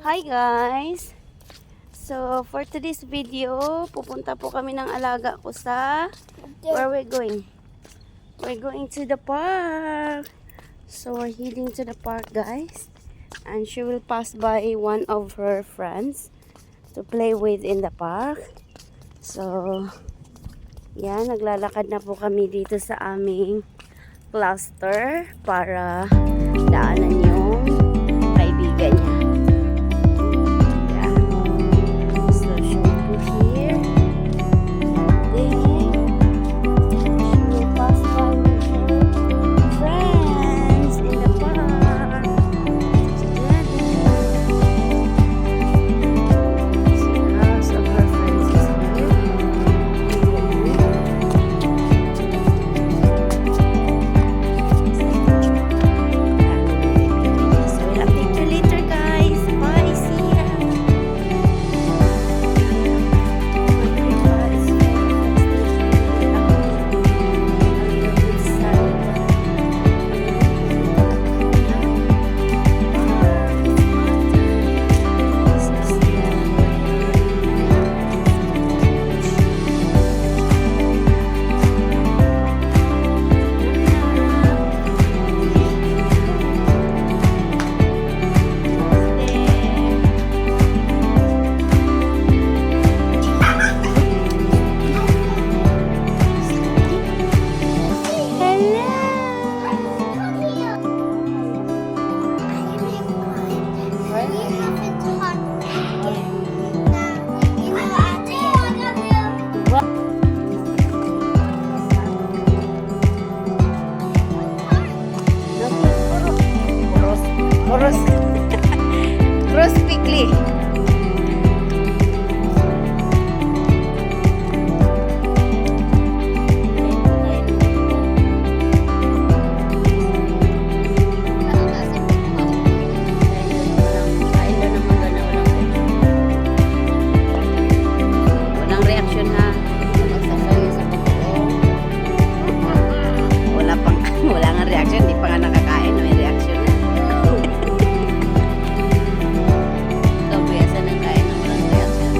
Hi guys! So for today's video, pupunta po kami ng alaga ko sa where we're going. We're going to the park. So we're heading to the park guys. And she will pass by one of her friends to play with in the park. So yan, naglalakad na po kami dito sa aming cluster para daanan yung kaibigan niya. Cross Pickly. Walang reaction ha. Wala nga reaction, hindi pa nga nakakain, may reaction na. Kabuyasan ng kain ng walang reaction.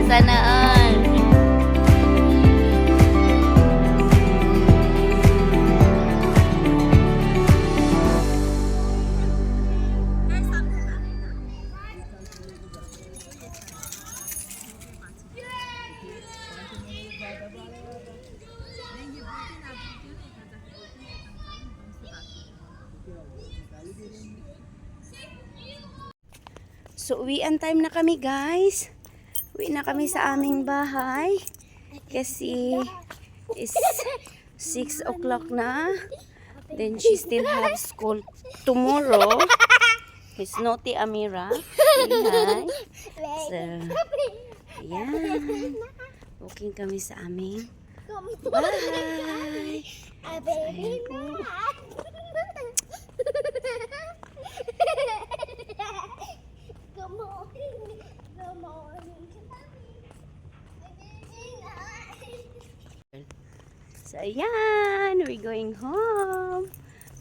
Sana all. So, uwian time na kami guys. Uwi na kami sa aming bahay. Kasi is 6 o'clock na. Then she still have school tomorrow. It's naughty Amira. Hi. So, ayan. Walking kami sa aming bahay. Ayan po. So, ayan, we're going home.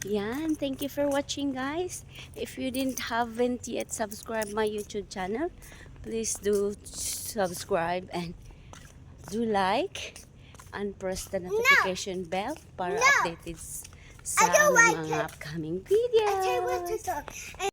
Ayan, thank you for watching, guys. If you haven't yet subscribed my YouTube channel, please do subscribe and do like and press the notification bell para updated sa mga upcoming videos.